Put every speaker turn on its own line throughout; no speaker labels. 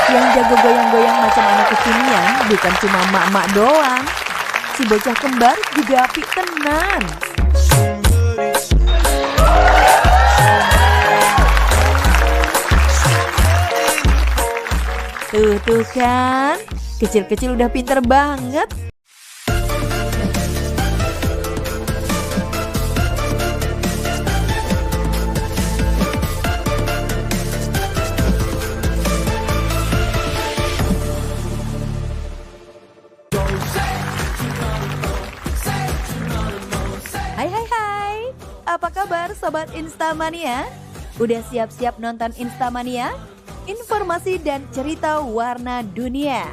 Yang jago goyang-goyang macam anak kekinian bukan cuma emak-emak doang. Si bocah kembar juga apik tenan. Tuh kan, kecil-kecil udah pinter banget. Hai, apa kabar Sobat Instamania? Udah siap-siap nonton Instamania? Informasi dan cerita warna dunia.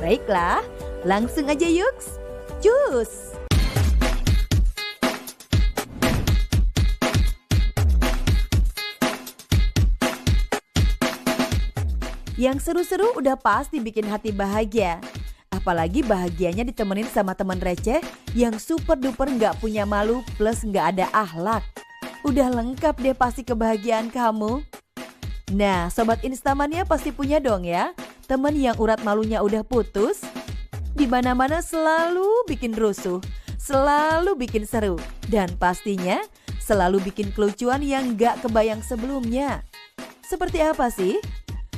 Baiklah, langsung aja yuks, cus! Yang seru-seru udah pasti bikin hati bahagia. Apalagi bahagianya ditemenin sama teman receh yang super duper nggak punya malu plus nggak ada akhlak. Udah lengkap deh pasti kebahagiaan kamu. Nah, Sobat Instamania pasti punya dong ya teman yang urat malunya udah putus. Di mana-mana selalu bikin rusuh, selalu bikin seru, dan pastinya selalu bikin kelucuan yang nggak kebayang sebelumnya. Seperti apa sih?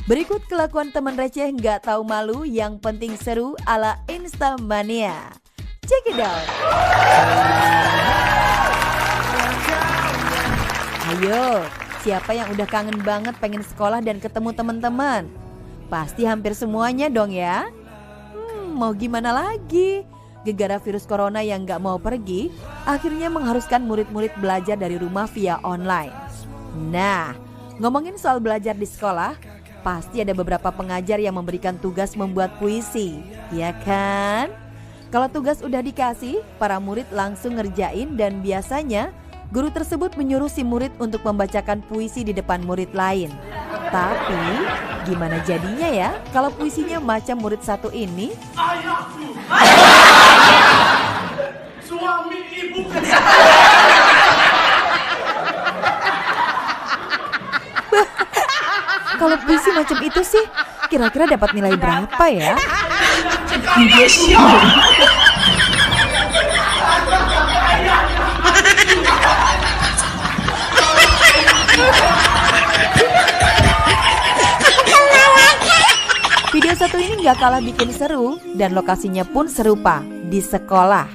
Berikut kelakuan teman receh nggak tahu malu yang penting seru ala Instamania. Check it out. Ayo, siapa yang udah kangen banget pengen sekolah dan ketemu teman-teman? Pasti hampir semuanya dong ya. Mau gimana lagi? Gegara virus corona yang nggak mau pergi, akhirnya mengharuskan murid-murid belajar dari rumah via online. Nah, ngomongin soal belajar di sekolah, pasti ada beberapa pengajar yang memberikan tugas membuat puisi, ya kan? Kalau tugas udah dikasih, para murid langsung ngerjain dan biasanya guru tersebut menyuruh si murid untuk membacakan puisi di depan murid lain. Tapi gimana jadinya ya kalau puisinya macam murid satu ini?
Ayahku, suami ibu.
Kalau puisi macam itu sih, kira-kira dapat nilai berapa ya? Video satu ini gak kalah bikin seru dan lokasinya pun serupa, di sekolah.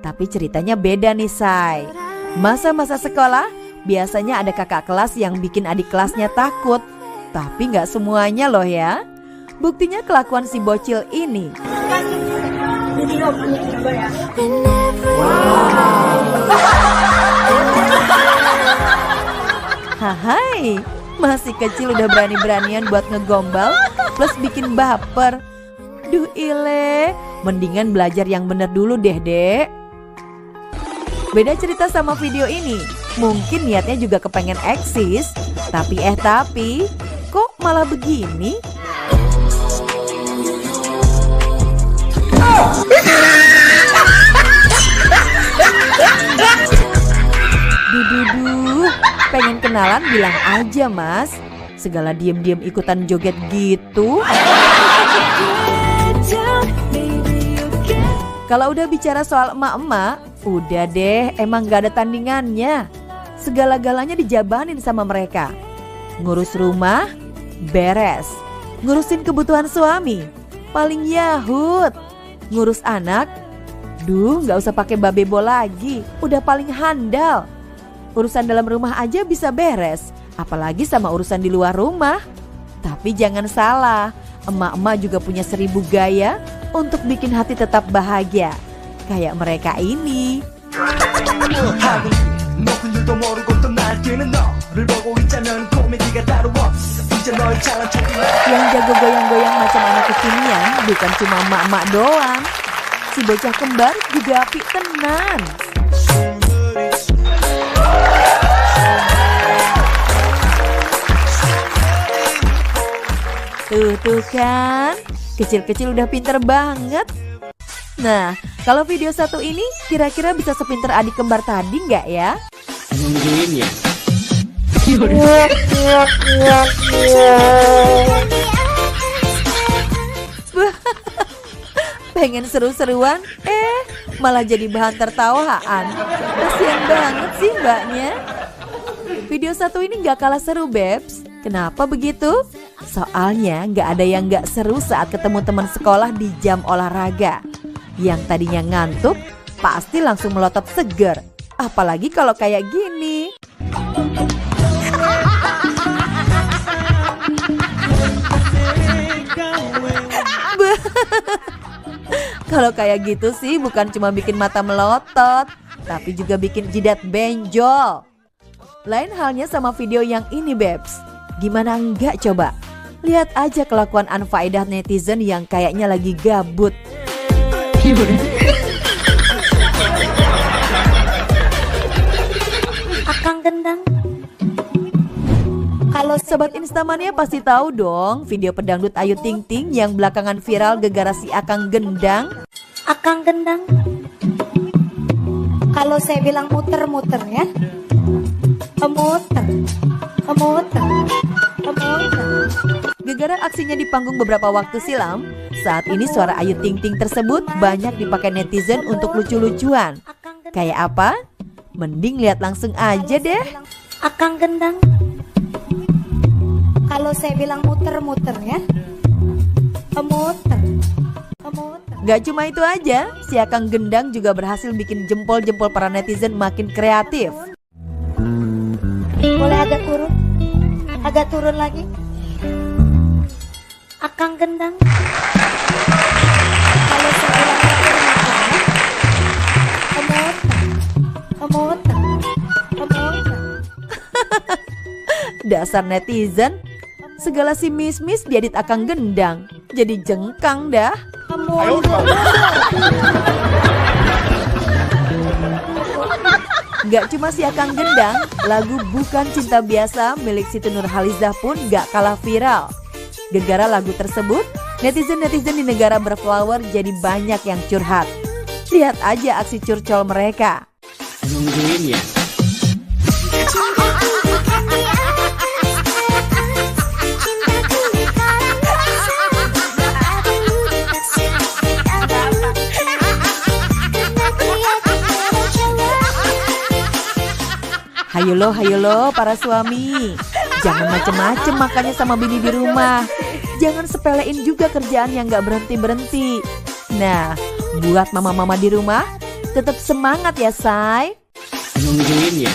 Tapi ceritanya beda nih say. Masa-masa sekolah biasanya ada kakak kelas yang bikin adik kelasnya takut. Tapi gak semuanya loh ya. Buktinya kelakuan si bocil ini. Hai, masih kecil udah berani-beranian buat ngegombal plus bikin baper. Duh ile, mendingan belajar yang bener dulu deh dek. Beda cerita sama video ini. Mungkin niatnya juga kepengen eksis, tapi kok malah begini? Duh, pengen kenalan bilang aja mas. Segala diem-diem ikutan joget gitu. Kalau udah bicara soal emak-emak, udah deh emang gak ada tandingannya. Segala-galanya dijabanin sama mereka. Ngurus rumah, beres. Ngurusin kebutuhan suami, paling yahut. Ngurus anak, gak usah pakai babebo lagi, udah paling handal. Urusan dalam rumah aja bisa beres, apalagi sama urusan di luar rumah. Tapi jangan salah, emak-emak juga punya 1000 gaya untuk bikin hati tetap bahagia. Kayak mereka ini. Yang jago goyang-goyang macam anak kekinian bukan cuma emak-emak doang. Si bocah kembar juga apik tenan. Tuh kan, kecil-kecil udah pinter banget. Nah, kalau video satu ini kira-kira bisa sepinter adik kembar tadi nggak ya?
Mungkin ya.
Pengen seru-seruan, malah jadi bahan tertawaan. Kasian banget sih mbaknya. Video satu ini gak kalah seru, Babes. Kenapa begitu? Soalnya gak ada yang gak seru saat ketemu teman sekolah di jam olahraga. Yang tadinya ngantuk, pasti langsung melotot seger. Apalagi kalau kayak gini. Kalau kayak gitu sih bukan cuma bikin mata melotot, tapi juga bikin jidat benjol. Lain halnya sama video yang ini, Babes. Gimana enggak coba? Lihat aja kelakuan unfaedah netizen yang kayaknya lagi gabut.
Akang gendang. Kalau
Sobat Instamania pasti tahu dong video pedangdut Ayu Ting Ting yang belakangan viral gara-gara si Akang gendang.
Akang gendang. Kalau saya bilang muter-muter ya. Muter. Muter. Muter.
Gegara aksinya di panggung beberapa waktu silam, saat ini suara Ayu Ting Ting tersebut banyak dipakai netizen untuk lucu-lucuan. Kayak apa? Mending lihat langsung aja deh.
Akang gendang. Kalau saya bilang muter-muter ya. Muter. Muter.
Gak cuma itu aja, si Akang gendang juga berhasil bikin jempol-jempol para netizen makin kreatif.
Boleh agak turun? Agak turun lagi. Akang gendang. Kalau saya bilang muter-muter ya. Muter. Muter.
Dasar netizen, segala si mis-mis diedit Akang gendang. Jadi jengkang dah. Gak cuma si Akang gendang, lagu Bukan Cinta Biasa milik Siti Nurhalizah pun gak kalah viral. Gegara lagu tersebut, netizen-netizen di negara berflower jadi banyak yang curhat. Lihat aja aksi curcol mereka.
Nungguin ya.
Hayo lo para suami. Jangan macem-macem makannya sama bini di rumah. Jangan sepelein juga kerjaan yang gak berhenti-berhenti. Nah, buat mama-mama di rumah, tetap semangat ya, say.
Nungguin ya.